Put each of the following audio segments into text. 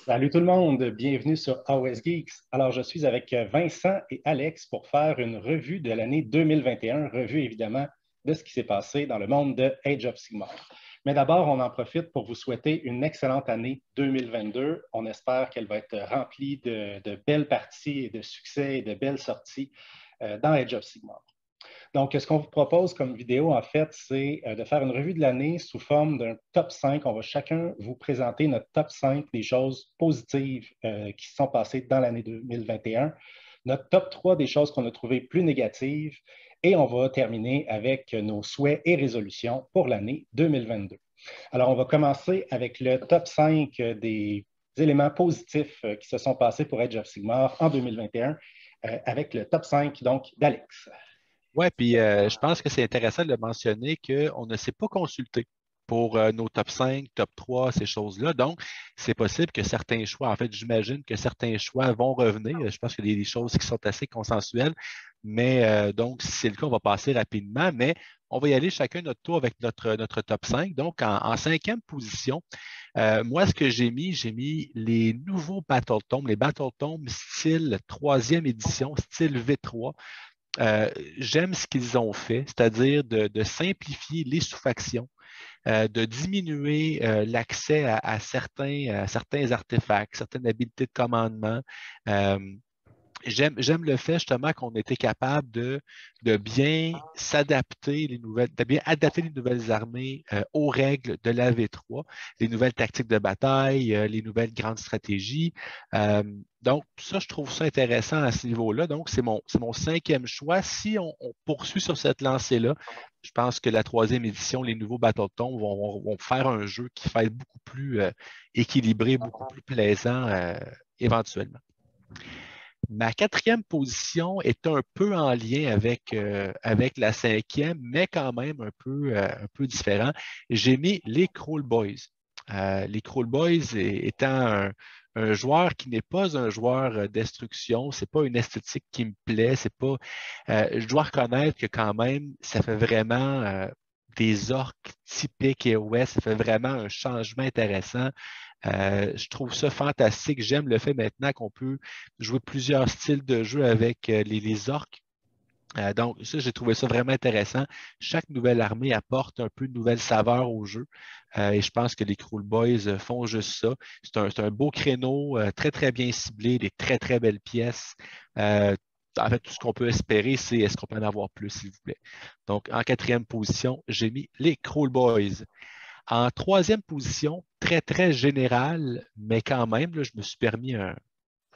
Salut tout le monde, bienvenue sur AOS Geeks. Alors, je suis avec Vincent et Alex pour faire une revue de l'année 2021, revue évidemment de ce qui s'est passé dans le monde de Age of Sigmar. Mais d'abord, on en profite pour vous souhaiter une excellente année 2022. On espère qu'elle va être remplie de belles parties et de succès et de belles sorties dans Age of Sigmar. Donc, ce qu'on vous propose comme vidéo, en fait, c'est de faire une revue de l'année sous forme d'un top 5. On va chacun vous présenter notre top 5 des choses positives qui se sont passées dans l'année 2021, notre top 3 des choses qu'on a trouvées plus négatives, et on va terminer avec nos souhaits et résolutions pour l'année 2022. Alors, on va commencer avec le top 5 des éléments positifs qui se sont passés pour Age of Sigmar en 2021, avec le top 5 donc d'Alex. Oui, puis je pense que c'est intéressant de mentionner qu'on ne s'est pas consulté pour nos top 5, top 3, ces choses-là. Donc, c'est possible que certains choix, en fait, j'imagine que certains choix vont revenir. Je pense qu'il y a des choses qui sont assez consensuelles. Mais donc, si c'est le cas, on va passer rapidement. Mais on va y aller chacun notre tour avec notre top 5. Donc, en cinquième position, moi, ce que j'ai mis les nouveaux Battle Tomes, les Battle Tomes style troisième édition, style V3. J'aime ce qu'ils ont fait, c'est-à-dire de simplifier les sous-factions, de diminuer l'accès à certains artefacts, certaines habiletés de commandement. Euh, j'aime le fait justement qu'on était capable de bien s'adapter de bien adapter les nouvelles armées aux règles de la V3, les nouvelles tactiques de bataille, les nouvelles grandes stratégies. Euh, donc, ça, je trouve ça intéressant à ce niveau-là. Donc, c'est mon cinquième choix. Si on poursuit sur cette lancée-là, je pense que la troisième édition, les nouveaux Battletons vont faire un jeu qui va être beaucoup plus équilibré, beaucoup plus plaisant éventuellement. Ma quatrième position est un peu en lien avec la cinquième, mais quand même un peu différent. J'ai mis les Crawl Boys. Les Crawl Boys étant un joueur qui n'est pas un joueur destruction, c'est pas une esthétique qui me plaît, c'est pas. Je dois reconnaître que quand même, ça fait vraiment des orques typiques et ouais, ça fait vraiment un changement intéressant. Je trouve ça fantastique. J'aime le fait maintenant qu'on peut jouer plusieurs styles de jeu avec les orques. Donc, ça, j'ai trouvé ça vraiment intéressant. Chaque nouvelle armée apporte un peu de nouvelle saveur au jeu. Et je pense que les Cruel Boys font juste ça. C'est un beau créneau, très, très bien ciblé, des très, très belles pièces. Euh, en fait, tout ce qu'on peut espérer, c'est est-ce qu'on peut en avoir plus, s'il vous plaît. Donc, en quatrième position, j'ai mis les Cruel Boys. En troisième position, très, très général, mais quand même, là, je me suis permis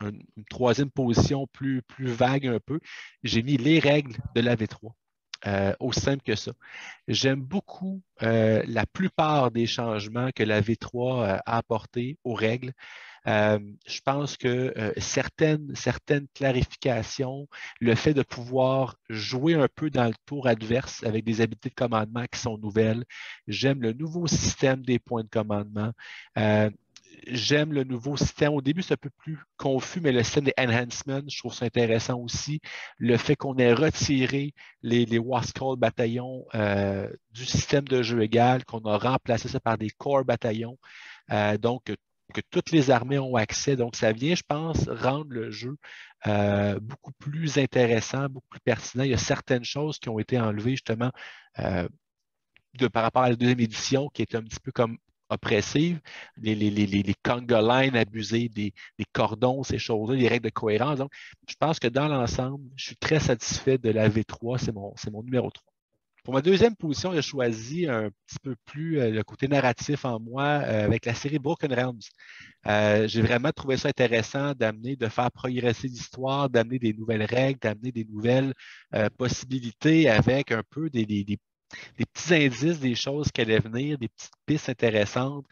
une troisième position plus vague un peu. J'ai mis les règles de la V3. Aussi simple que ça. J'aime beaucoup la plupart des changements que la V3 a apportés aux règles. Je pense que certaines clarifications, le fait de pouvoir jouer un peu dans le tour adverse avec des habiletés de commandement qui sont nouvelles. J'aime le nouveau système des points de commandement. Euh, J'aime le nouveau système. Au début, c'est un peu plus confus, mais le système des enhancements, je trouve ça intéressant aussi. Le fait qu'on ait retiré les Wascall bataillons du système de jeu égal, qu'on a remplacé ça par des core bataillons. Donc, que toutes les armées ont accès. Donc, ça vient, je pense, rendre le jeu beaucoup plus intéressant, beaucoup plus pertinent. Il y a certaines choses qui ont été enlevées justement euh, par rapport à la deuxième édition, qui est un petit peu comme oppressive, les conga lines abusées, des cordons, ces choses-là, les règles de cohérence. Donc, je pense que dans l'ensemble, je suis très satisfait de la V3, c'est mon numéro 3. Pour ma deuxième position, j'ai choisi un petit peu plus le côté narratif en moi avec la série Broken Realms. J'ai vraiment trouvé ça intéressant de faire progresser l'histoire, d'amener des nouvelles règles, d'amener des nouvelles possibilités avec un peu des petits indices des choses qui allaient venir, des petites pistes intéressantes.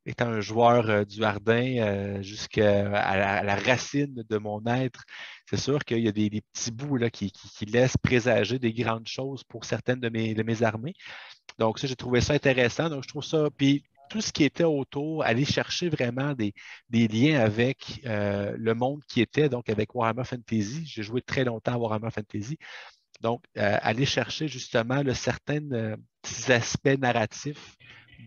Étant un joueur du Hardin à la racine de mon être, c'est sûr qu'il y a des petits bouts là, qui laissent présager des grandes choses pour certaines de mes armées. Donc, ça, j'ai trouvé ça intéressant. Donc, je trouve ça. Puis, tout ce qui était autour, aller chercher vraiment des liens avec le monde qui était, donc avec Warhammer Fantasy. J'ai joué très longtemps à Warhammer Fantasy. Donc, aller chercher justement certains petits aspects narratifs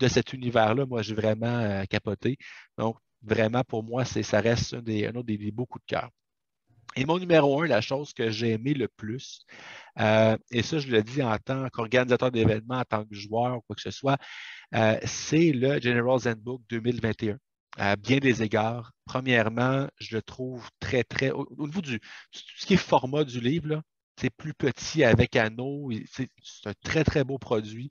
de cet univers-là, moi, j'ai vraiment capoté. Donc, Vraiment, pour moi, ça reste un autre des beaux coups de cœur. Et mon numéro 1, la chose que j'ai aimé le plus, et ça, je le dis en tant qu'organisateur d'événements, en tant que joueur ou quoi que ce soit, c'est le General's Handbook 2021. À bien des égards. Premièrement, je le trouve très, très. Au niveau tout ce qui est format du livre, là, c'est plus petit avec anneaux. C'est un très, très beau produit.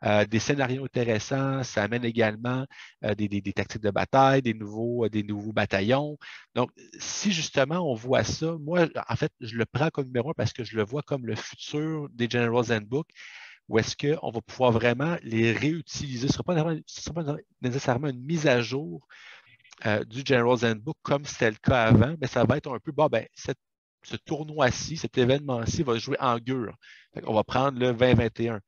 Des scénarios intéressants. Ça amène également des tactiques de bataille, des nouveaux bataillons. Donc, si justement on voit ça, moi, en fait, je le prends comme numéro 1 parce que je le vois comme le futur des General's Handbook où est-ce qu'on va pouvoir vraiment les réutiliser. Ce ne sera pas nécessairement une mise à jour du General's Handbook comme c'était le cas avant, mais ça va être un peu, bon, ben, ce tournoi-ci, cet événement-ci va jouer en Gur. On va prendre le 2021.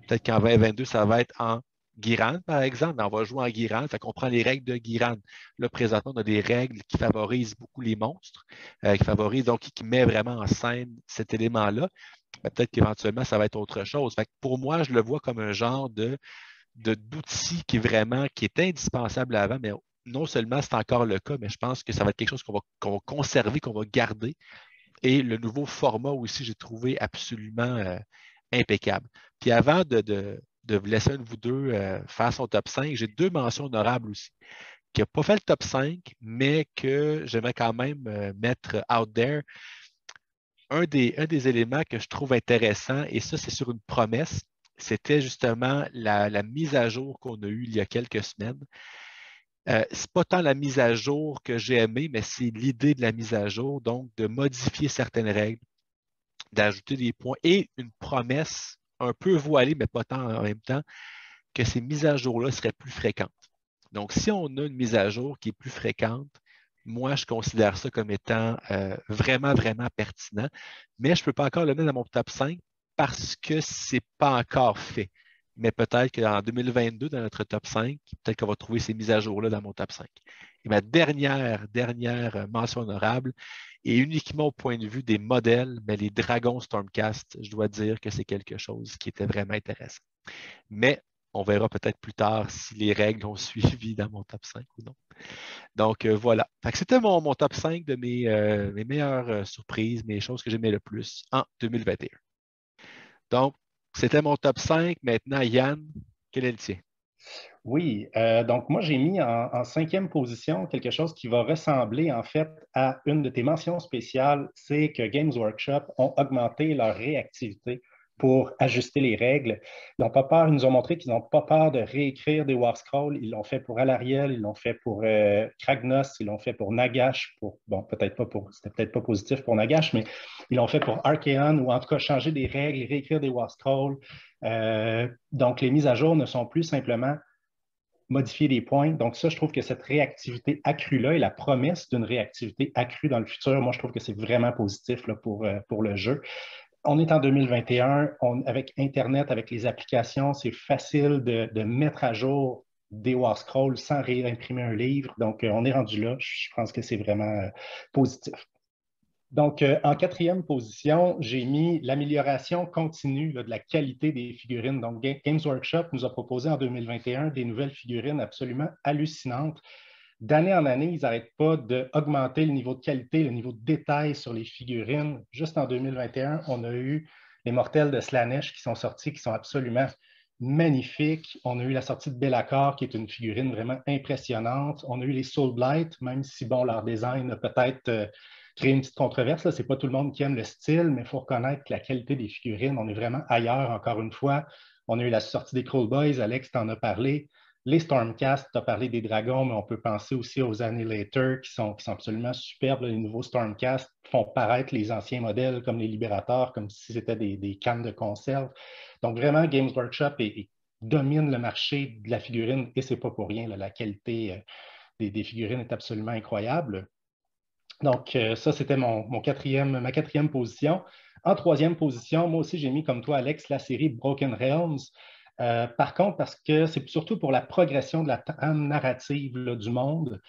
Peut-être qu'en 2022, ça va être en Guirane, par exemple, mais on va jouer en Guirane. Fait qu'on prend les règles de Guirane. Là, présentement, on a des règles qui favorisent beaucoup les monstres, qui favorisent, donc qui met vraiment en scène cet élément-là. Peut-être qu'éventuellement, ça va être autre chose. Fait que pour moi, je le vois comme un genre d'outil qui est indispensable avant, mais non seulement c'est encore le cas, mais je pense que ça va être quelque chose qu'on va conserver, qu'on va garder. Et le nouveau format aussi, j'ai trouvé absolument impeccable. Puis avant de vous laisser un de vous deux faire son top 5, j'ai deux mentions honorables aussi, qui n'a pas fait le top 5, mais que j'aimerais quand même mettre out there. Un des éléments que je trouve intéressant, et ça, c'est sur une promesse, c'était justement la mise à jour qu'on a eue il y a quelques semaines. C'est pas tant la mise à jour que j'ai aimé, mais c'est l'idée de la mise à jour, donc de modifier certaines règles, d'ajouter des points et une promesse un peu voilée, mais pas tant en même temps, que ces mises à jour-là seraient plus fréquentes. Donc, si on a une mise à jour qui est plus fréquente, moi, je considère ça comme étant vraiment, vraiment pertinent, mais je ne peux pas encore le mettre dans mon top 5 parce que ce n'est pas encore fait. Mais peut-être qu'en 2022, dans notre top 5, peut-être qu'on va trouver ces mises à jour-là dans mon top 5. Et ma dernière mention honorable, et uniquement au point de vue des modèles, mais les Dragons Stormcast, je dois dire que c'est quelque chose qui était vraiment intéressant. Mais on verra peut-être plus tard si les règles ont suivi dans mon top 5 ou non. Donc voilà. C'était mon top 5 de mes meilleures surprises, mes choses que j'aimais le plus en 2021. Donc, c'était mon top 5. Maintenant, Yann, quel est le tien? Oui, donc moi j'ai mis en cinquième position quelque chose qui va ressembler en fait à une de tes mentions spéciales, c'est que Games Workshop ont augmenté leur réactivité pour ajuster les règles. Ils n'ont pas peur, ils nous ont montré qu'ils n'ont pas peur de réécrire des War Scrolls. Ils l'ont fait pour Alarielle, ils l'ont fait pour Kragnos, ils l'ont fait pour Nagash, bon, c'était peut-être pas positif pour Nagash, mais ils l'ont fait pour Archaon, ou en tout cas changer des règles, réécrire des War Scrolls. Donc les mises à jour ne sont plus simplement modifier des points. Donc ça, je trouve que cette réactivité accrue-là et la promesse d'une réactivité accrue dans le futur, moi, je trouve que c'est vraiment positif là, pour le jeu. On est en 2021, avec Internet, avec les applications, c'est facile de mettre à jour des War Scrolls sans réimprimer un livre. Donc, on est rendu là. Je pense que c'est vraiment positif. Donc, en quatrième position, j'ai mis l'amélioration continue là, de la qualité des figurines. Donc, Games Workshop nous a proposé en 2021 des nouvelles figurines absolument hallucinantes. D'année en année, ils n'arrêtent pas d'augmenter le niveau de qualité, le niveau de détail sur les figurines. Juste en 2021, on a eu les Mortels de Slaanesh qui sont sortis, qui sont absolument magnifiques. On a eu la sortie de Be'lakor, qui est une figurine vraiment impressionnante. On a eu les Soulblight, même si, bon, leur design a peut-être créé une petite controverse. Ce n'est pas tout le monde qui aime le style, mais il faut reconnaître que la qualité des figurines, on est vraiment ailleurs, encore une fois. On a eu la sortie des Cruel Boys, Alex t'en a parlé. Les Stormcast, tu as parlé des dragons, mais on peut penser aussi aux Annihilators qui sont absolument superbes. Les nouveaux Stormcast font paraître les anciens modèles comme les Libérateurs, comme si c'était des cannes de conserve. Donc vraiment, Games Workshop domine le marché de la figurine et c'est pas pour rien. Là, la qualité des figurines est absolument incroyable. Donc, ça, c'était ma quatrième position. En troisième position, moi aussi, j'ai mis comme toi, Alex, la série Broken Realms. Par contre, parce que c'est surtout pour la progression de la trame narrative là, du monde,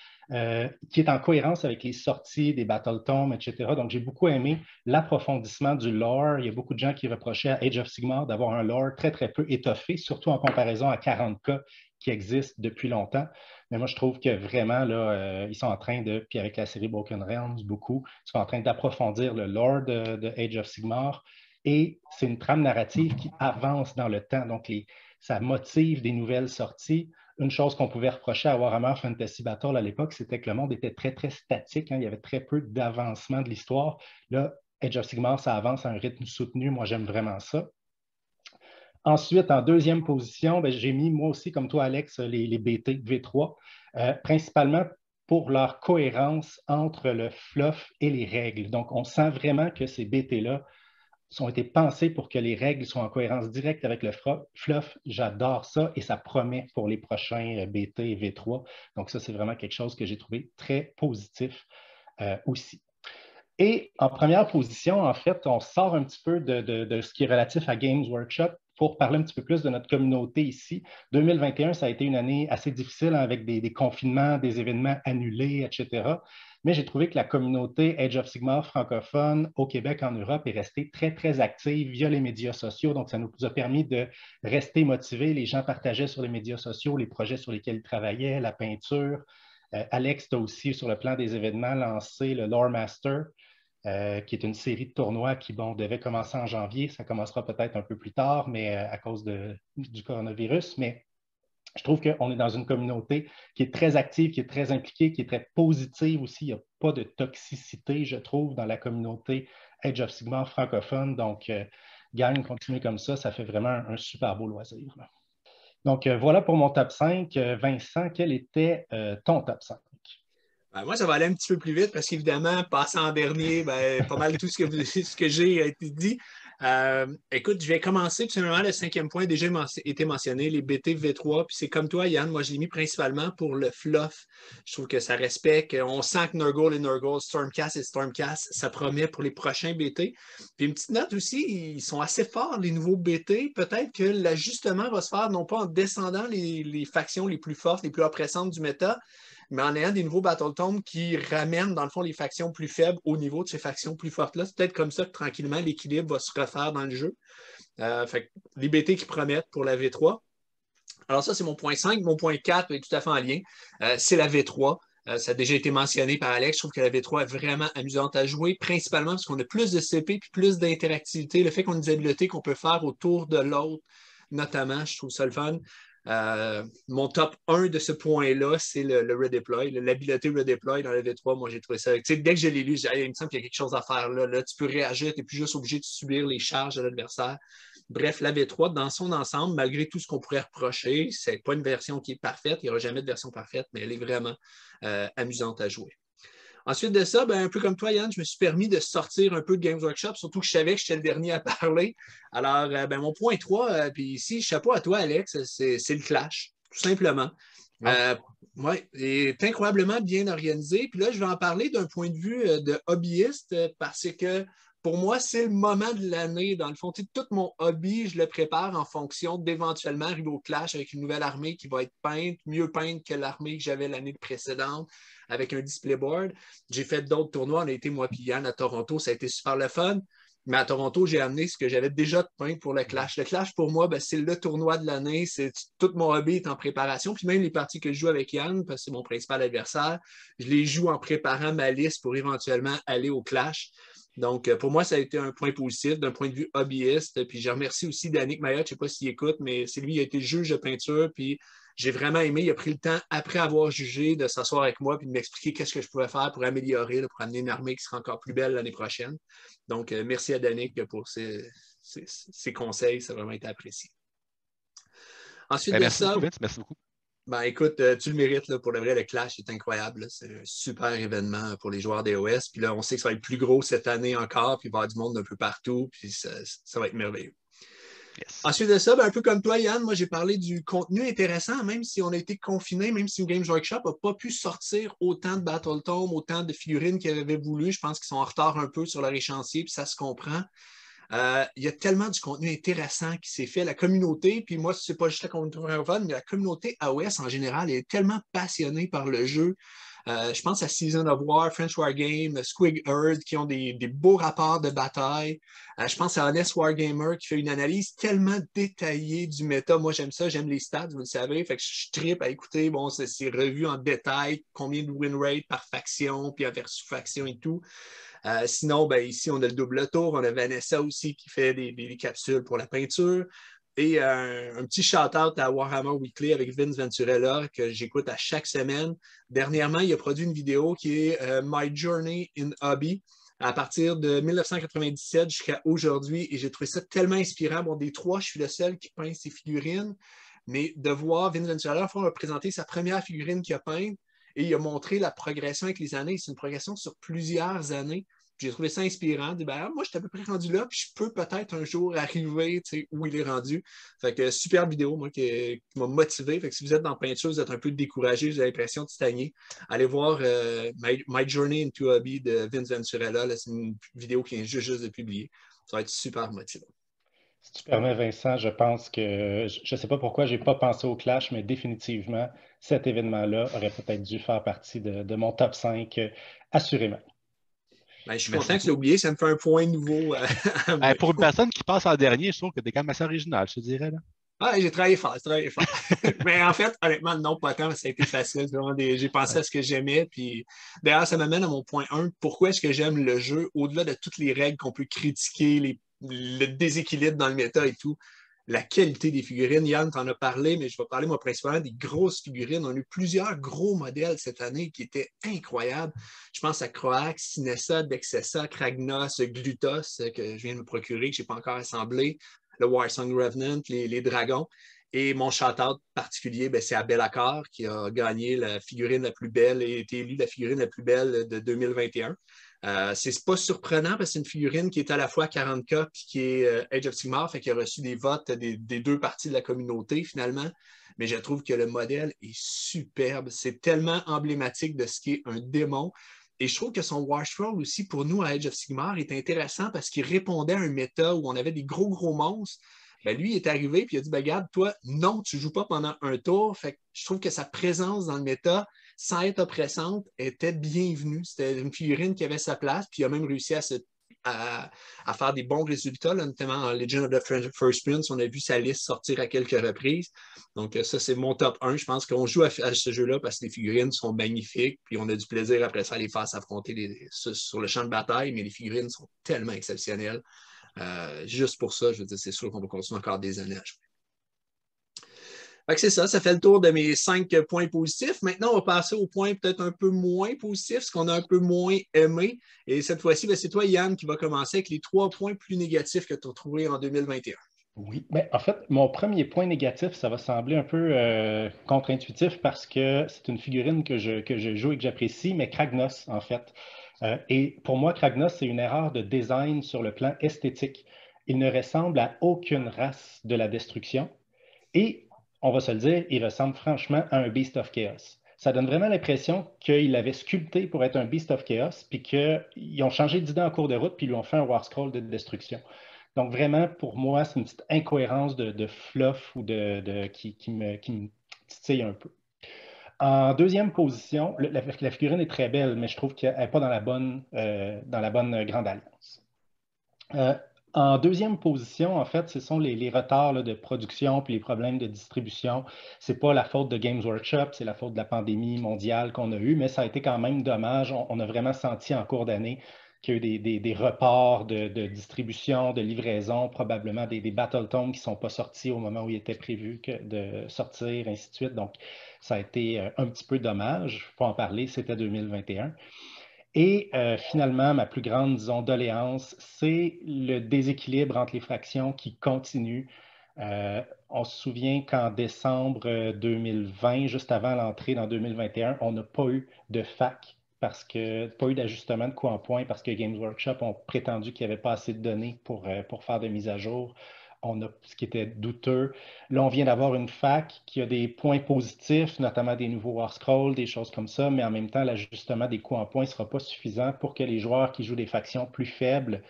qui est en cohérence avec les sorties des Battletomes, etc. Donc, j'ai beaucoup aimé l'approfondissement du lore. Il y a beaucoup de gens qui reprochaient à Age of Sigmar d'avoir un lore très, très peu étoffé, surtout en comparaison à 40K, qui existe depuis longtemps. Mais moi, je trouve que vraiment, là, ils sont en train de, puis avec la série Broken Realms, beaucoup, ils sont en train d'approfondir le lore de Age of Sigmar. Et c'est une trame narrative qui avance dans le temps. Donc, ça motive des nouvelles sorties. Une chose qu'on pouvait reprocher à Warhammer Fantasy Battle à l'époque, c'était que le monde était très, très statique. Hein. Il y avait très peu d'avancement de l'histoire. Là, Age of Sigmar, ça avance à un rythme soutenu. Moi, j'aime vraiment ça. Ensuite, en deuxième position, ben, j'ai mis, moi aussi, comme toi, Alex, les BT V3, principalement pour leur cohérence entre le fluff et les règles. Donc, on sent vraiment que ces BT-là ont été pensés pour que les règles soient en cohérence directe avec le fluff. J'adore ça et ça promet pour les prochains BT et V3. Donc, ça, c'est vraiment quelque chose que j'ai trouvé très positif aussi. Et en première position, en fait, on sort un petit peu de ce qui est relatif à Games Workshop pour parler un petit peu plus de notre communauté ici. 2021, ça a été une année assez difficile, hein, avec des confinements, des événements annulés, etc. Mais j'ai trouvé que la communauté Age of Sigmar francophone au Québec, en Europe, est restée très, très active via les médias sociaux. Donc, ça nous a permis de rester motivés. Les gens partageaient sur les médias sociaux les projets sur lesquels ils travaillaient, la peinture. Alex, tu as aussi, sur le plan des événements, lancé le Lore Master, qui est une série de tournois qui, bon, devait commencer en janvier. Ça commencera peut-être un peu plus tard, mais à cause du coronavirus. Mais je trouve qu'on est dans une communauté qui est très active, qui est très impliquée, qui est très positive aussi. Il n'y a pas de toxicité, je trouve, dans la communauté Age of Sigmar francophone. Donc, gang, continuez comme ça fait vraiment un super beau loisir. Donc, voilà pour mon top 5. Vincent, quel était ton top 5? Ben, moi, ça va aller un petit peu plus vite parce qu'évidemment, passer en dernier, ben, pas mal tout ce que j'ai a été dit. Écoute, je vais commencer, tout simplement, le cinquième point a déjà été mentionné, les BT V3. Puis c'est comme toi, Yann, moi, je l'ai mis principalement pour le fluff. Je trouve que ça respecte. On sent que Nurgle et Nurgle, Stormcast et Stormcast, ça promet pour les prochains BT. Puis une petite note aussi, ils sont assez forts, les nouveaux BT. Peut-être que l'ajustement va se faire non pas en descendant les factions les plus fortes, les plus oppressantes du méta, mais en ayant des nouveaux Battle Tomes qui ramènent, dans le fond, les factions plus faibles au niveau de ces factions plus fortes-là. C'est peut-être comme ça que, tranquillement, l'équilibre va se refaire dans le jeu. Fait que les BT qui promettent pour la V3. Alors ça, c'est mon point 5. Mon point 4 est tout à fait en lien. C'est la V3. Ça a déjà été mentionné par Alex. Je trouve que la V3 est vraiment amusante à jouer, principalement parce qu'on a plus de CP et plus d'interactivité. Le fait qu'on ait des habiletés qu'on peut faire autour de l'autre, notamment, je trouve ça le fun. Mon top 1 de ce point-là, c'est le redeploy, l'habileté redeploy dans la V3. Moi, j'ai trouvé ça. Dès que je l'ai lu, il me semble qu'il y a quelque chose à faire là. Là, tu peux réagir, tu n'es plus juste obligé de subir les charges de l'adversaire. Bref, la V3, dans son ensemble, malgré tout ce qu'on pourrait reprocher, c'est pas une version qui est parfaite. Il n'y aura jamais de version parfaite, mais elle est vraiment amusante à jouer. Ensuite de ça, ben, un peu comme toi, Yann, je me suis permis de sortir un peu de Games Workshop, surtout que je savais que j'étais le dernier à parler. Alors, ben, mon point 3, puis ici, chapeau à toi, Alex, c'est le Clash, tout simplement. Ouais, il est incroyablement bien organisé. Puis là, je vais en parler d'un point de vue de hobbyiste parce que pour moi, c'est le moment de l'année. Dans le fond, tout mon hobby, je le prépare en fonction d'éventuellement arriver au Clash avec une nouvelle armée qui va être peinte, mieux peinte que l'armée que j'avais l'année précédente, avec un display board. J'ai fait d'autres tournois. On a été, moi et Yann, à Toronto. Ça a été super le fun. Mais à Toronto, j'ai amené ce que j'avais déjà de peint pour le Clash. Le Clash, pour moi, ben, c'est le tournoi de l'année. Tout mon hobby est en préparation. Puis même les parties que je joue avec Yann, parce que c'est mon principal adversaire, je les joue en préparant ma liste pour éventuellement aller au Clash. Donc, pour moi, ça a été un point positif d'un point de vue hobbyiste. Puis je remercie aussi Danick Mayotte, je ne sais pas s'il écoute, mais c'est lui qui a été juge de peinture. Puis j'ai vraiment aimé. Il a pris le temps, après avoir jugé, de s'asseoir avec moi et de m'expliquer qu'est-ce que je pouvais faire pour améliorer, là, pour amener une armée qui sera encore plus belle l'année prochaine. Donc, merci à Danick pour ses conseils. Ça a vraiment été apprécié. Ensuite merci beaucoup, Vince. Merci beaucoup. Ben, écoute, tu le mérites, là, pour le vrai, le Clash est incroyable. C'est un super événement pour les joueurs DOS. Puis là, on sait que ça va être plus gros cette année encore, puis il va y avoir du monde un peu partout, puis ça va être merveilleux. Yes. Ensuite de ça, ben, un peu comme toi, Yann, moi j'ai parlé du contenu intéressant, même si on a été confinés, même si Games Workshop n'a pas pu sortir autant de Battle Tome, autant de figurines qu'ils avaient voulu. Je pense qu'ils sont en retard un peu sur leur échéancier, puis ça se comprend. Il y a tellement du contenu intéressant qui s'est fait. La communauté, puis moi, c'est pas juste la communauté francophone, mais la communauté AOS en général est tellement passionnée par le jeu. Je pense à Season of War, French Wargame, Squig Earth qui ont des beaux rapports de bataille. Je pense à Honest Wargamer qui fait une analyse tellement détaillée du méta. Moi, j'aime ça, j'aime les stats, vous le savez. Fait que je trippe à écouter. Bon, c'est revu en détail, combien de win rate par faction, puis versus faction et tout. Sinon, ben, ici, on a le double tour. On a Vanessa aussi qui fait des capsules pour la peinture. Et un petit shout-out à Warhammer Weekly avec Vince Venturella que j'écoute à chaque semaine. Dernièrement, il a produit une vidéo qui est My Journey in Hobby à partir de 1997 jusqu'à aujourd'hui. Et j'ai trouvé ça tellement inspirant. Bon, des trois, je suis le seul qui peint ses figurines. Mais de voir Vince Venturella présenter sa première figurine qu'il a peinte et il a montré la progression avec les années. C'est une progression sur plusieurs années. J'ai trouvé ça inspirant. Ben, moi, je suis à peu près rendu là, puis je peux peut-être un jour arriver où il est rendu. Fait que super vidéo, moi, qui m'a motivé. Fait que si vous êtes dans peinture, vous êtes un peu découragé, vous avez l'impression de stagner, allez voir My Journey into Hobby de Vince Venturella. C'est une vidéo qui vient juste de publier. Ça va être super motivant. Si tu permets, Vincent, je pense que, je ne sais pas pourquoi je n'ai pas pensé au Clash, mais définitivement, cet événement-là aurait peut-être dû faire partie de mon top 5, assurément. Ben, je suis content que tu l'aies oublié, ça me fait un point nouveau. Pour une personne qui passe en dernier, je trouve que tu es quand même assez original, je te dirais. Là. Ah, j'ai travaillé fort, Mais en fait, honnêtement, non, pas tant, ça a été facile. J'ai pensé à ce que j'aimais. Puis d'ailleurs, ça m'amène à mon point 1. Pourquoi est-ce que j'aime le jeu, au-delà de toutes les règles qu'on peut critiquer, le déséquilibre dans le méta et tout, la qualité des figurines. Yann t'en a parlé, mais je vais parler moi principalement des grosses figurines. On a eu plusieurs gros modèles cette année qui étaient incroyables. Je pense à Croax, Sinessa, Dexessa, Kragnos, Glutos, que je viens de me procurer, que je n'ai pas encore assemblé, le Warsong Revenant, les dragons. Et mon shout-out particulier, ben, c'est à Bellacar qui a gagné la figurine la plus belle et été élue la figurine la plus belle de 2021. C'est pas surprenant parce que c'est une figurine qui est à la fois 40K et qui est Age of Sigmar, fait qu'il a reçu des votes des deux parties de la communauté finalement. Mais je trouve que le modèle est superbe. C'est tellement emblématique de ce qu'est un démon. Et je trouve que son Warscroll aussi, pour nous, à Age of Sigmar, est intéressant parce qu'il répondait à un méta où on avait des gros monstres. Ben, lui, il est arrivé et il a dit ben, regarde, toi, non, tu ne joues pas pendant un tour. Fait que je trouve que sa présence dans le méta, sans être oppressante, était bienvenue. C'était une figurine qui avait sa place, puis il a même réussi à faire des bons résultats, là, notamment en Legend of the First Prince. On a vu sa liste sortir à quelques reprises. Donc, ça, c'est mon top 1. Je pense qu'on joue à ce jeu-là parce que les figurines sont magnifiques, puis on a du plaisir après ça à les faire s'affronter sur le champ de bataille, mais les figurines sont tellement exceptionnelles. Juste pour ça, je veux dire, c'est sûr qu'on va continuer encore des années à jouer. Fait que c'est ça fait le tour de mes 5 points positifs. Maintenant, on va passer aux points peut-être un peu moins positifs, ce qu'on a un peu moins aimé. Et cette fois-ci, ben, c'est toi, Yann, qui va commencer avec les 3 points plus négatifs que tu as trouvés en 2021. Oui, ben, en fait, mon premier point négatif, ça va sembler un peu contre-intuitif parce que c'est une figurine que je joue et que j'apprécie, mais Kragnos, en fait. Et pour moi, Kragnos, c'est une erreur de design sur le plan esthétique. Il ne ressemble à aucune race de la destruction. Et, on va se le dire, il ressemble franchement à un Beast of Chaos. Ça donne vraiment l'impression qu'il l'avait sculpté pour être un Beast of Chaos, puis qu'ils ont changé d'idée en cours de route, puis ils lui ont fait un War Scroll de destruction. Donc, vraiment, pour moi, c'est une petite incohérence de fluff ou qui me titille un peu. En deuxième position, la figurine est très belle, mais je trouve qu'elle n'est pas dans la bonne Grande Alliance. En deuxième position, en fait, ce sont les retards là, de production puis les problèmes de distribution. Ce n'est pas la faute de Games Workshop, c'est la faute de la pandémie mondiale qu'on a eue, mais ça a été quand même dommage. On a vraiment senti en cours d'année qu'il y a eu des reports de distribution, de livraison, probablement des Battle Tomes qui ne sont pas sortis au moment où il était prévu de sortir, ainsi de suite. Donc, ça a été un petit peu dommage. Il faut en parler, c'était 2021. Et finalement, ma plus grande, disons, doléance, c'est le déséquilibre entre les fractions qui continue. On se souvient qu'en décembre 2020, juste avant l'entrée dans 2021, on n'a pas eu de fac pas eu d'ajustement de coût en point parce que Games Workshop ont prétendu qu'il n'y avait pas assez de données pour faire des mises à jour. Ce qui était douteux. Là, on vient d'avoir une fac qui a des points positifs, notamment des nouveaux War Scrolls, des choses comme ça, mais en même temps, l'ajustement des coûts en points ne sera pas suffisant pour que les joueurs qui jouent des factions plus faibles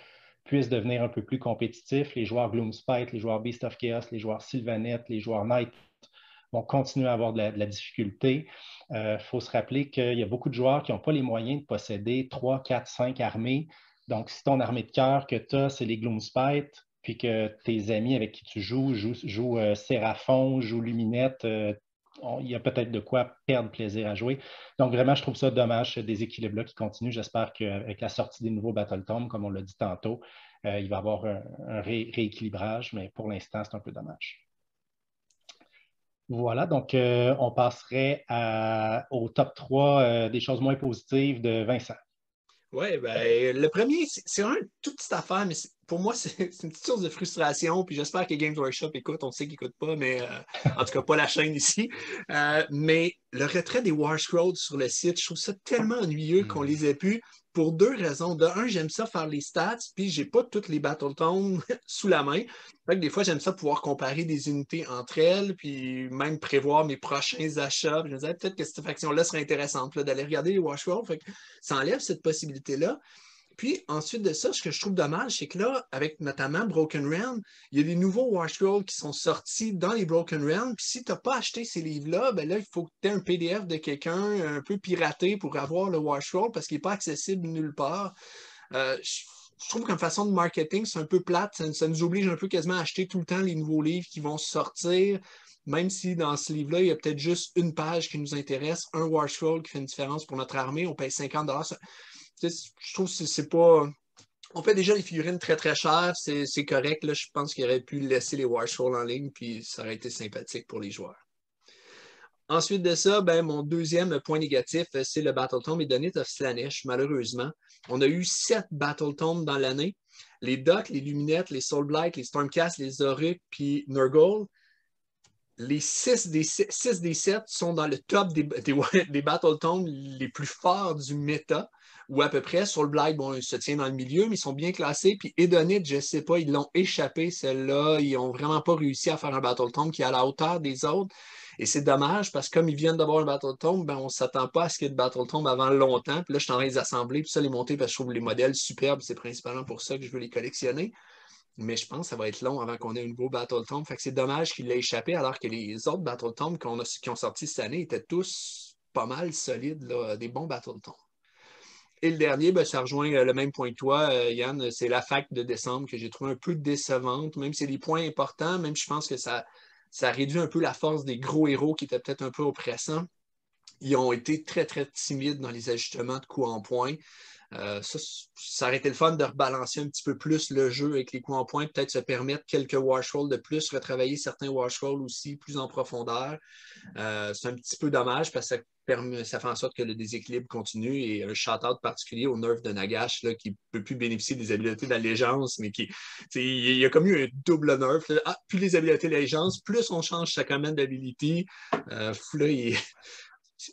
puissent devenir un peu plus compétitifs. Les joueurs Gloomspite, les joueurs Beast of Chaos, les joueurs Sylvaneth, les joueurs Knight vont continuer à avoir de la difficulté. Faut se rappeler qu'il y a beaucoup de joueurs qui n'ont pas les moyens de posséder 3, 4, 5 armées. Donc, si ton armée de cœur que tu as, c'est les Gloomspite, puis que tes amis avec qui tu jouent Séraphon, jouent Luminette, il y a peut-être de quoi perdre plaisir à jouer. Donc, vraiment, je trouve ça dommage, ce déséquilibre-là qui continue. J'espère qu'avec la sortie des nouveaux Battle Tomes, comme on l'a dit tantôt, il va y avoir un rééquilibrage, mais pour l'instant, c'est un peu dommage. Voilà, donc on passerait au top 3 des choses moins positives de Vincent. Oui, ben, le premier, c'est vraiment une toute petite affaire, mais pour moi, c'est une petite source de frustration. Puis j'espère que Games Workshop écoute. On sait qu'ils n'écoutent pas, mais en tout cas, pas la chaîne ici. Mais le retrait des War Scrolls sur le site, je trouve ça tellement ennuyeux qu'on les ait pu pour deux raisons. De un, j'aime ça faire les stats, puis j'ai pas toutes les Battle Tomes sous la main. Fait que des fois, j'aime ça pouvoir comparer des unités entre elles, puis même prévoir mes prochains achats. Puis je me disais, peut-être que cette faction-là serait intéressante d'aller regarder les War Scrolls. Fait que ça enlève cette possibilité-là. Puis ensuite de ça, ce que je trouve dommage, c'est que là, avec notamment Broken Realm, il y a des nouveaux War Scrolls qui sont sortis dans les Broken Realm. Puis si tu n'as pas acheté ces livres-là, ben là, il faut que tu aies un PDF de quelqu'un un peu piraté pour avoir le War Scroll parce qu'il n'est pas accessible nulle part. Je trouve qu'en façon de marketing, c'est un peu plate. Ça nous oblige un peu quasiment à acheter tout le temps les nouveaux livres qui vont sortir. Même si dans ce livre-là, il y a peut-être juste une page qui nous intéresse, un War Scroll qui fait une différence pour notre armée, on paye 50 $. Je trouve que c'est pas. On fait déjà les figurines très très chères, c'est correct. Là, je pense qu'il aurait pu laisser les War Scrolls en ligne, puis ça aurait été sympathique pour les joueurs. Ensuite de ça, ben, mon deuxième point négatif, c'est le Battle Tome et Donate of Slaanesh, malheureusement. On a eu 7 Battle Tomes dans l'année. Les Docs, les Luminettes, les Soulblight, les Stormcast, les Zoruk, puis Nurgle. Les 6 des 7 sont dans le top des Battle Tomes les plus forts du méta, ou à peu près. Sur le Blight, bon, ils se tiennent dans le milieu, mais ils sont bien classés. Puis Edonite, je ne sais pas, ils l'ont échappé, celle-là. Ils n'ont vraiment pas réussi à faire un Battle Tome qui est à la hauteur des autres. Et c'est dommage parce que comme ils viennent d'avoir un Battle Tome, ben, on ne s'attend pas à ce qu'il y ait de Battle Tome avant longtemps. Puis là, je suis en train de les assembler, puis ça, les monter parce que je trouve les modèles superbes. C'est principalement pour ça que je veux les collectionner. Mais je pense que ça va être long avant qu'on ait un nouveau Battle Tome. Fait que c'est dommage qu'il l'ait échappé alors que les autres Battle Tomes qui ont sorti cette année étaient tous pas mal solides, là, des bons Battle Tomes. Et le dernier, ben, ça rejoint le même point que toi, Yann, c'est la fac de décembre que j'ai trouvé un peu décevante, même si c'est des points importants, même je pense que ça réduit un peu la force des gros héros qui étaient peut-être un peu oppressants. Ils ont été très, très timides dans les ajustements de coups en points. Ça aurait été le fun de rebalancer un petit peu plus le jeu avec les coups en point, peut-être se permettre quelques War Scrolls de plus, retravailler certains War Scrolls aussi plus en profondeur. C'est un petit peu dommage parce que ça fait en sorte que le déséquilibre continue et un shout-out particulier au nerf de Nagash là, qui ne peut plus bénéficier des habiletés d'allégeance, mais il y a comme eu un double nerf. Là. Plus les habiletés d'allégeance, plus on change sa commande d'habilité.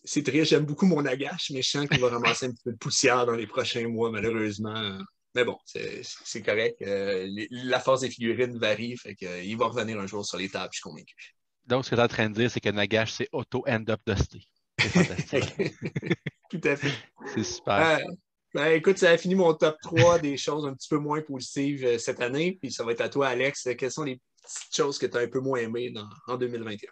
C'est triste, j'aime beaucoup mon Nagash, mais je sens qu'il va ramasser un petit peu de poussière dans les prochains mois, malheureusement. Mais bon, c'est correct. La force des figurines varie, fait qu'il va revenir un jour sur les tables, je suis convaincu. Donc, ce que tu es en train de dire, c'est que Nagash, c'est auto-end-up dusty. C'est fantastique. Tout à fait. C'est super. Ben, écoute, ça a fini mon top 3 des choses un petit peu moins positives cette année. Puis ça va être à toi, Alex. Quelles sont les petites choses que tu as un peu moins aimées en 2021?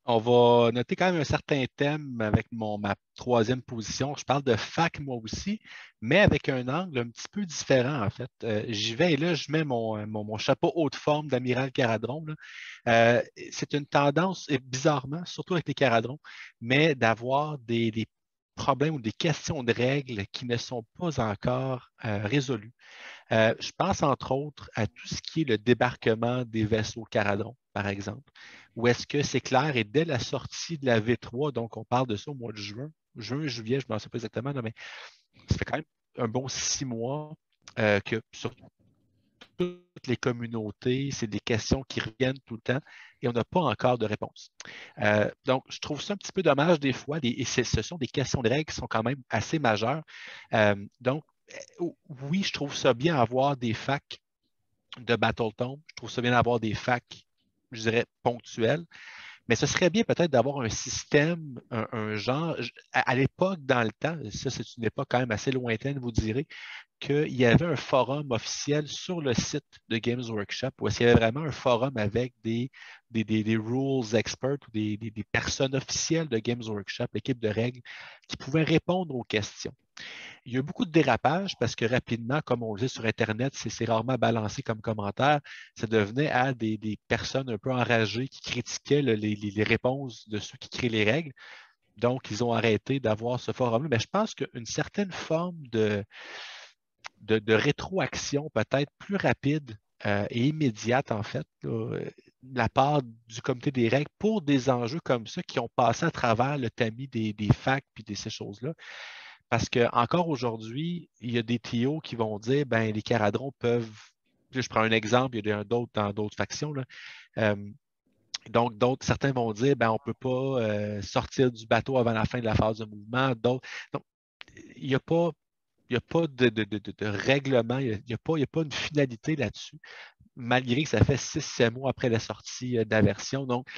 On va noter quand même un certain thème avec ma troisième position. Je parle de fac, moi aussi, mais avec un angle un petit peu différent, en fait. J'y vais et là, je mets mon chapeau haute forme d'amiral Caradron. C'est une tendance, et bizarrement, surtout avec les Caradrons, mais d'avoir des problèmes ou des questions de règles qui ne sont pas encore résolues. Je pense entre autres à tout ce qui est le débarquement des vaisseaux Caradron, par exemple, où est-ce que c'est clair et dès la sortie de la V3, donc on parle de ça au mois de juin, juillet, je ne me sais pas exactement, mais ça fait quand même un bon 6 mois que sur toutes les communautés, c'est des questions qui reviennent tout le temps et on n'a pas encore de réponse. Donc, je trouve ça un petit peu dommage des fois et ce sont des questions de règles qui sont quand même assez majeures. Donc, oui, je trouve ça bien avoir des facs de Battletome. Je trouve ça bien d'avoir des facs, je dirais, ponctuels. Mais ce serait bien peut-être d'avoir un système, un genre. À l'époque, dans le temps, ça c'est une époque quand même assez lointaine, vous direz, qu'il y avait un forum officiel sur le site de Games Workshop où il y avait vraiment un forum avec des rules experts ou des personnes officielles de Games Workshop, l'équipe de règles, qui pouvaient répondre aux questions. Il y a eu beaucoup de dérapages parce que rapidement, comme on le dit sur Internet, c'est rarement balancé comme commentaire. Ça devenait à des personnes un peu enragées qui critiquaient les réponses de ceux qui créent les règles. Donc, ils ont arrêté d'avoir ce forum-là. Mais je pense qu'une certaine forme de rétroaction peut-être plus rapide et immédiate, en fait, là, de la part du comité des règles pour des enjeux comme ça qui ont passé à travers le tamis des facs et de ces choses-là. Parce qu'encore aujourd'hui, il y a des TO qui vont dire ben les caradrons peuvent. Je prends un exemple, il y a d'autres dans d'autres factions. Là. Donc, certains vont dire ben, on ne peut pas sortir du bateau avant la fin de la phase de mouvement. D'autres. Donc, il n'y a pas. Il n'y a pas de règlement, il n'y a pas une finalité là-dessus, malgré que ça fait 6-7 mois après la sortie de la version. Donc,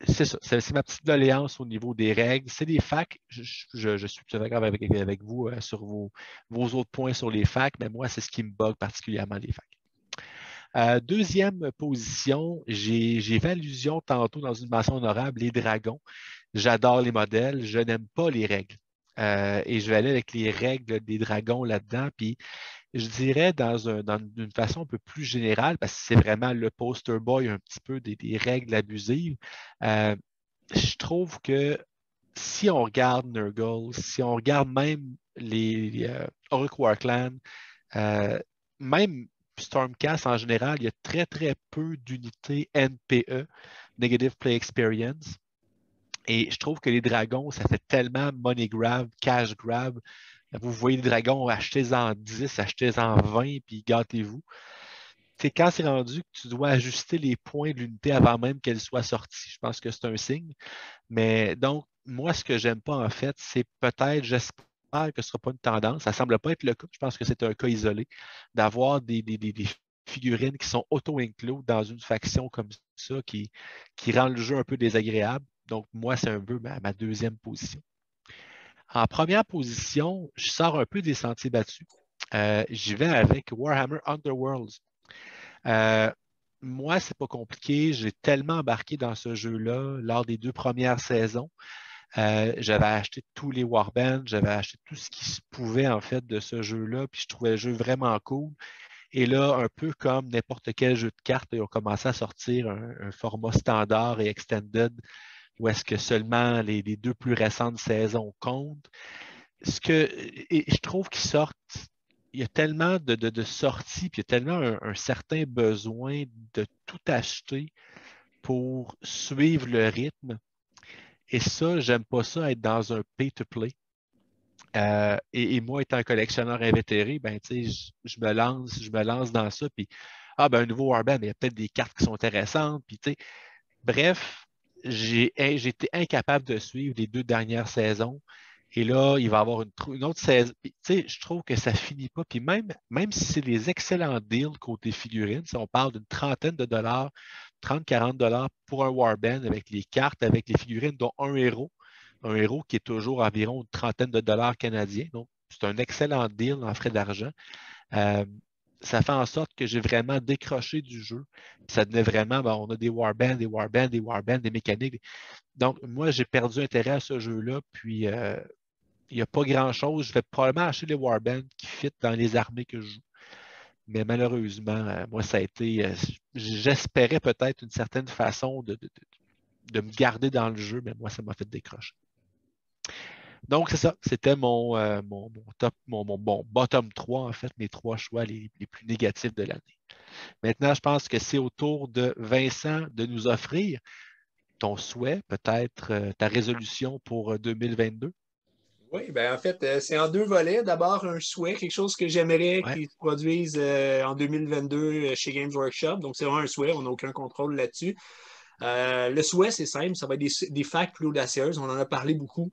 c'est ça, c'est ma petite doléance au niveau des règles. C'est des facs, je suis tout d'accord avec vous sur vos autres points sur les facs, mais moi, c'est ce qui me bug particulièrement, les facs. Deuxième position, j'ai fait allusion tantôt dans une mention honorable, les dragons. J'adore les modèles, je n'aime pas les règles. Et je vais aller avec les règles des dragons là-dedans. Puis je dirais d'une façon un peu plus générale, parce que c'est vraiment le poster boy un petit peu des règles abusives. Je trouve que si on regarde Nurgle, si on regarde même les Orc Warclan, même Stormcast en général, il y a très, très peu d'unités NPE, Negative Play Experience. Et je trouve que les dragons, ça fait tellement money grab, cash grab. Vous voyez les dragons, achetez-en 10, achetez-en 20, puis gâtez-vous. C'est quand c'est rendu que tu dois ajuster les points de l'unité avant même qu'elle soit sortie. Je pense que c'est un signe. Mais donc, moi, ce que j'aime pas, en fait, c'est peut-être, j'espère que ce ne sera pas une tendance. Ça ne semble pas être le cas. Je pense que c'est un cas isolé d'avoir des figurines qui sont auto-includes dans une faction comme ça qui rend le jeu un peu désagréable. Donc, moi, c'est un peu ma deuxième position. En première position, je sors un peu des sentiers battus. J'y vais avec Warhammer Underworlds. Moi, c'est pas compliqué. J'ai tellement embarqué dans ce jeu-là lors des 2 premières saisons. J'avais acheté tous les warbands, j'avais acheté tout ce qui se pouvait en fait de ce jeu-là, puis je trouvais le jeu vraiment cool. Et là, un peu comme n'importe quel jeu de cartes, ils ont commencé à sortir un format standard et extended où est-ce que seulement les 2 plus récentes saisons comptent. Et je trouve qu'ils sortent, il y a tellement de sorties, puis il y a tellement un certain besoin de tout acheter pour suivre le rythme. Et ça, j'aime pas ça être dans un pay-to-play. Et moi, étant un collectionneur invétéré, ben, je me lance dans ça. Puis, un nouveau Warband, il y a peut-être des cartes qui sont intéressantes. Puis, bref, j'ai été incapable de suivre les 2 dernières saisons. Et là, il va y avoir une autre saison. Puis, je trouve que ça ne finit pas. Puis même si c'est des excellents deals côté figurines, si on parle d'une trentaine de dollars, 30-40 dollars pour un Warband avec les cartes, avec les figurines, dont un héros qui est toujours environ une trentaine de dollars canadiens. Donc, c'est un excellent deal en frais d'argent. Ça fait en sorte que j'ai vraiment décroché du jeu. Ça devenait vraiment, on a des warbands, des mécaniques. Donc, moi, j'ai perdu intérêt à ce jeu-là. Puis, il n'y a pas grand-chose. Je vais probablement acheter les warbands qui fit dans les armées que je joue. Mais malheureusement, moi, ça a été. J'espérais peut-être une certaine façon de me garder dans le jeu, mais moi, ça m'a fait décrocher. Donc, c'est ça. C'était mon bottom 3, en fait, mes 3 choix les plus négatifs de l'année. Maintenant, je pense que c'est au tour de Vincent de nous offrir ton souhait, peut-être ta résolution pour 2022. Oui, ben en fait, c'est en 2 volets. D'abord, un souhait, quelque chose que j'aimerais qu'ils se produise en 2022 chez Games Workshop. Donc, c'est vraiment un souhait, on n'a aucun contrôle là-dessus. Le souhait, c'est simple, ça va être des facs plus audacieuses. On en a parlé beaucoup.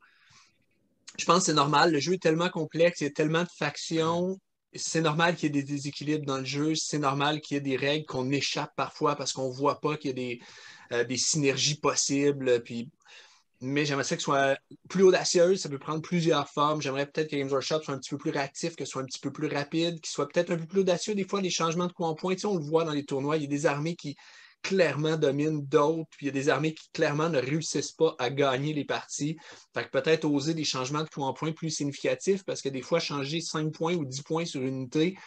Je pense que c'est normal. Le jeu est tellement complexe, il y a tellement de factions. C'est normal qu'il y ait des déséquilibres dans le jeu. C'est normal qu'il y ait des règles qu'on échappe parfois parce qu'on ne voit pas qu'il y a des synergies possibles. Mais j'aimerais ça que ce soit plus audacieuse, ça peut prendre plusieurs formes. J'aimerais peut-être que Games Workshop soit un petit peu plus réactif, que ce soit un petit peu plus rapide, qu'il soit peut-être un peu plus audacieux. Des fois, les changements de coups en point, tu sais, on le voit dans les tournois, il y a des armées qui clairement dominent d'autres, puis il y a des armées qui clairement ne réussissent pas à gagner les parties. Fait que peut-être oser des changements de coups en point plus significatifs, parce que des fois, changer 5 points ou 10 points sur une unité,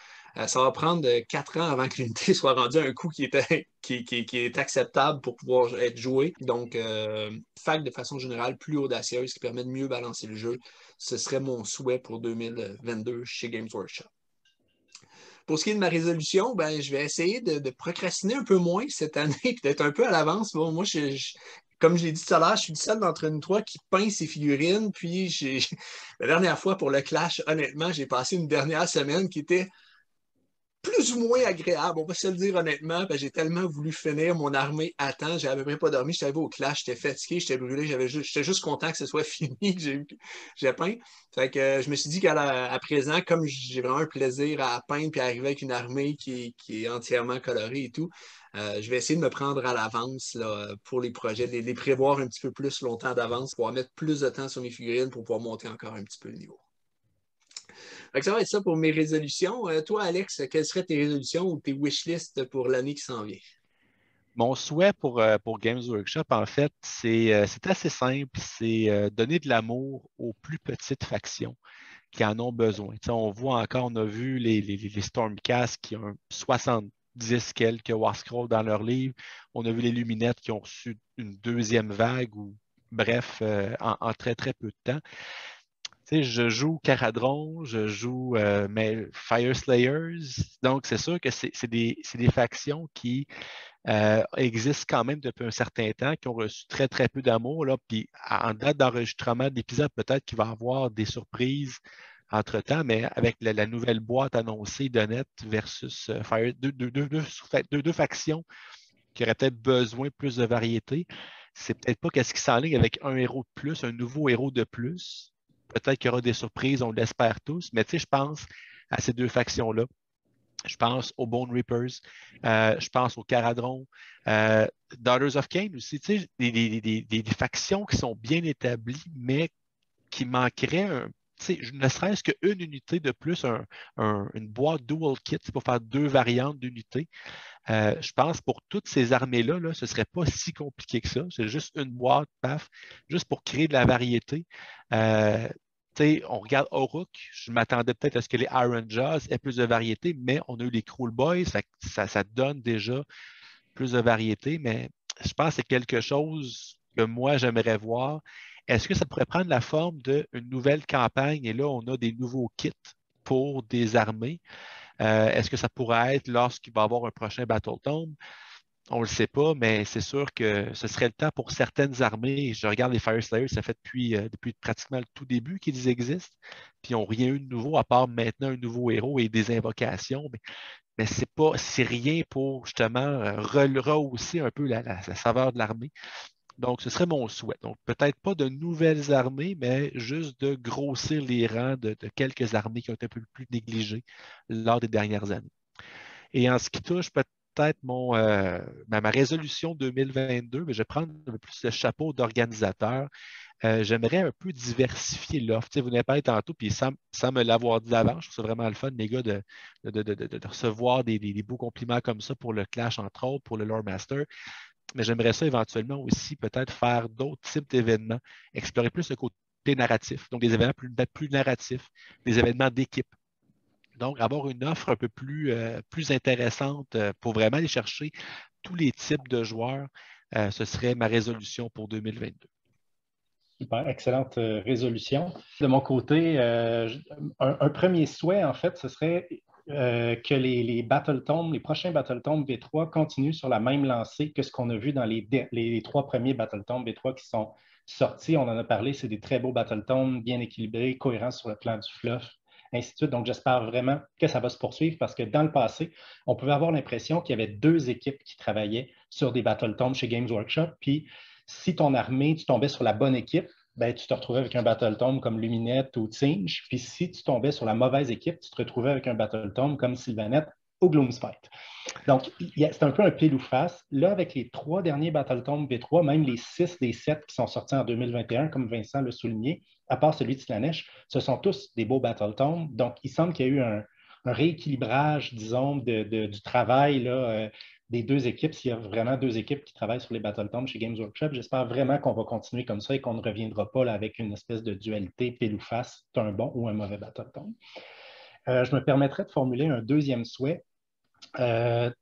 ça va prendre 4 ans avant que l'unité soit rendue à un coup qui est acceptable pour pouvoir être joué. Donc, fac de façon générale plus audacieuse qui permet de mieux balancer le jeu. Ce serait mon souhait pour 2022 chez Games Workshop. Pour ce qui est de ma résolution, ben, je vais essayer de procrastiner un peu moins cette année, peut-être un peu à l'avance. Bon, moi, comme je l'ai dit tout à l'heure, je suis le seul d'entre nous trois qui peint ses figurines. Puis, la dernière fois pour le Clash, honnêtement, j'ai passé une dernière semaine qui était plus ou moins agréable, on va se le dire honnêtement, j'ai tellement voulu finir mon armée à temps, j'avais à peu près pas dormi, j'étais arrivé au clash, j'étais fatigué, j'étais brûlé, j'étais juste content que ce soit fini, que j'ai peint. Fait que je me suis dit qu'à présent, comme j'ai vraiment un plaisir à peindre puis à arriver avec une armée qui est entièrement colorée et tout, je vais essayer de me prendre à l'avance là, pour les projets, les prévoir un petit peu plus longtemps d'avance, pour pouvoir mettre plus de temps sur mes figurines pour pouvoir monter encore un petit peu le niveau. Fait que ça va être ça pour mes résolutions. Toi, Alex, quelles seraient tes résolutions ou tes wishlists pour l'année qui s'en vient? Mon souhait pour Games Workshop, en fait, c'est assez simple. C'est donner de l'amour aux plus petites factions qui en ont besoin. T'sais, on voit encore, on a vu les Stormcast qui ont 70 quelques Warscroll dans leur livre. On a vu les Luminettes qui ont reçu une deuxième vague ou bref, en très, très peu de temps. Tu sais, je joue Caradron, je joue Fire Slayers. Donc, c'est sûr que c'est des factions qui existent quand même depuis un certain temps, qui ont reçu très, très peu d'amour. Là. Puis, en date d'enregistrement de l'épisode, peut-être qu'il va y avoir des surprises entre-temps, mais avec la nouvelle boîte annoncée de Net versus Fire, deux factions qui auraient peut-être besoin de plus de variété, c'est peut-être pas qu'est-ce qui s'enligne avec un héros de plus, un nouveau héros de plus. Peut-être qu'il y aura des surprises, on l'espère tous, mais tu sais, je pense à ces deux factions-là. Je pense aux Bone Reapers, je pense aux Caradron, Daughters of Cain aussi, tu sais, des factions qui sont bien établies, mais qui manqueraient ne serait-ce qu'une unité de plus, une boîte dual kit pour faire deux variantes d'unités. Je pense pour toutes ces armées-là, là, ce ne serait pas si compliqué que ça. C'est juste une boîte, paf, juste pour créer de la variété. On regarde Oruk, je m'attendais peut-être à ce que les Iron Jaws aient plus de variété, mais on a eu les Cruel Boys, ça donne déjà plus de variété, mais je pense que c'est quelque chose que moi j'aimerais voir. Est-ce que ça pourrait prendre la forme d'une nouvelle campagne et là, on a des nouveaux kits pour des armées? Est-ce que ça pourrait être lorsqu'il va y avoir un prochain Battle Tome? On ne le sait pas, mais c'est sûr que ce serait le temps pour certaines armées. Je regarde les Fire Slayers, ça fait depuis pratiquement le tout début qu'ils existent, puis ils n'ont rien eu de nouveau à part maintenant un nouveau héros et des invocations. Mais c'est rien pour justement rehausser un peu la saveur de l'armée. Donc, ce serait mon souhait. Donc, peut-être pas de nouvelles armées, mais juste de grossir les rangs de quelques armées qui ont été un peu plus négligées lors des dernières années. Et en ce qui touche peut-être ma résolution 2022, mais je vais prendre un peu plus le chapeau d'organisateur. J'aimerais un peu diversifier l'offre. Vous n'avez pas été tantôt, puis sans me l'avoir dit avant, je trouve ça vraiment le fun, les gars, de recevoir des beaux compliments comme ça pour le Clash, entre autres, pour le Lore Master. Mais j'aimerais ça éventuellement aussi peut-être faire d'autres types d'événements, explorer plus le côté narratif, donc des événements plus narratifs, des événements d'équipe. Donc, avoir une offre un peu plus intéressante pour vraiment aller chercher tous les types de joueurs, ce serait ma résolution pour 2022. Super, excellente résolution. De mon côté, un premier souhait, en fait, ce serait que les Battletomes, les prochains Battletomes V3 continuent sur la même lancée que ce qu'on a vu dans les trois premiers Battletomes V3 qui sont sortis. On en a parlé, c'est des très beaux Battletomes, bien équilibrés, cohérents sur le plan du fluff, ainsi de suite. Donc, j'espère vraiment que ça va se poursuivre parce que dans le passé, on pouvait avoir l'impression qu'il y avait deux équipes qui travaillaient sur des Battletomes chez Games Workshop, puis si ton armée, tu tombais sur la bonne équipe, ben, tu te retrouvais avec un Battletome comme Luminette ou Tinge. Puis si tu tombais sur la mauvaise équipe, tu te retrouvais avec un Battletome comme Sylvanette au Gloomspite. Donc, c'est un peu un pile ou face. Là, avec les 3 derniers Battletomes V3, même les 6 des 7 qui sont sortis en 2021, comme Vincent l'a souligné, à part celui de Slaanesh, ce sont tous des beaux Battletomes. Donc, il semble qu'il y a eu un rééquilibrage, disons, du travail là, des 2 équipes. S'il y a vraiment 2 équipes qui travaillent sur les Battletomes chez Games Workshop, j'espère vraiment qu'on va continuer comme ça et qu'on ne reviendra pas là, avec une espèce de dualité pile ou face, c'est un bon ou un mauvais Battletome. Je me permettrais de formuler un deuxième souhait.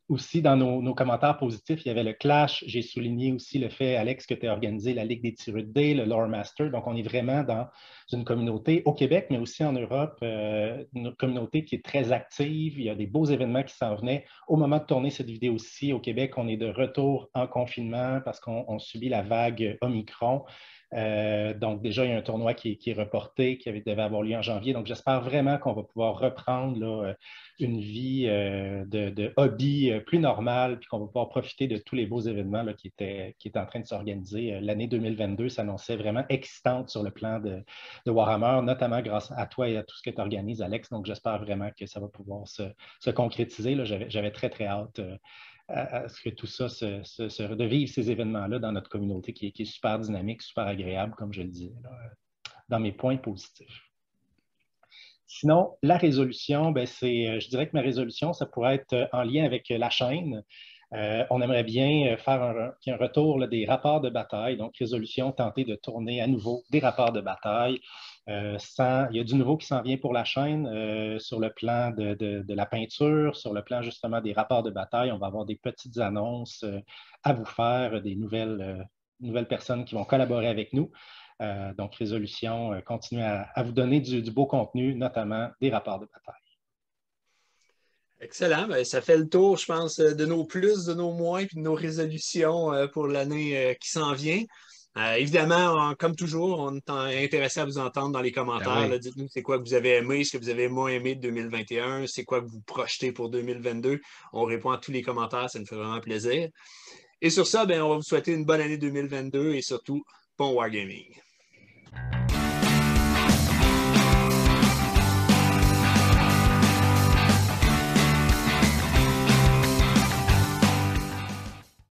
Aussi, dans nos commentaires positifs, il y avait le Clash. J'ai souligné aussi le fait, Alex, que tu as organisé la Ligue des tireux de dés, le Lore Master. Donc, on est vraiment dans une communauté au Québec, mais aussi en Europe, une communauté qui est très active. Il y a des beaux événements qui s'en venaient. Au moment de tourner cette vidéo-ci, au Québec, on est de retour en confinement parce qu'on subit la vague Omicron. Donc, déjà, il y a un tournoi qui est reporté, qui devait avoir lieu en janvier. Donc, j'espère vraiment qu'on va pouvoir reprendre là, une vie de hobby plus normale, puis qu'on va pouvoir profiter de tous les beaux événements là, qui étaient en train de s'organiser. L'année 2022 s'annonçait vraiment excitante sur le plan de Warhammer, notamment grâce à toi et à tout ce que tu organises, Alex. Donc, j'espère vraiment que ça va pouvoir se concrétiser. J'avais très, très hâte à ce que tout ça de vivre ces événements-là dans notre communauté qui est super dynamique, super agréable, comme je le disais, là, dans mes points positifs. Sinon, la résolution, je dirais que ma résolution, ça pourrait être en lien avec la chaîne. On aimerait bien faire un retour là, des rapports de bataille. Donc, résolution, tenter de tourner à nouveau des rapports de bataille. Il y a du nouveau qui s'en vient pour la chaîne sur le plan de la peinture, sur le plan justement des rapports de bataille. On va avoir des petites annonces à vous faire, des nouvelles personnes qui vont collaborer avec nous. Donc, résolution, continuer à vous donner du beau contenu, notamment des rapports de bataille. Excellent. Ben, ça fait le tour, je pense, de nos plus, de nos moins, puis de nos résolutions pour l'année qui s'en vient. Évidemment, comme toujours, on est intéressé à vous entendre dans les commentaires. Oui. Dites-nous c'est quoi que vous avez aimé, ce que vous avez moins aimé de 2021, c'est quoi que vous projetez pour 2022. On répond à tous les commentaires, ça nous fait vraiment plaisir. Et sur ça, ben, on va vous souhaiter une bonne année 2022 et surtout, bon Wargaming.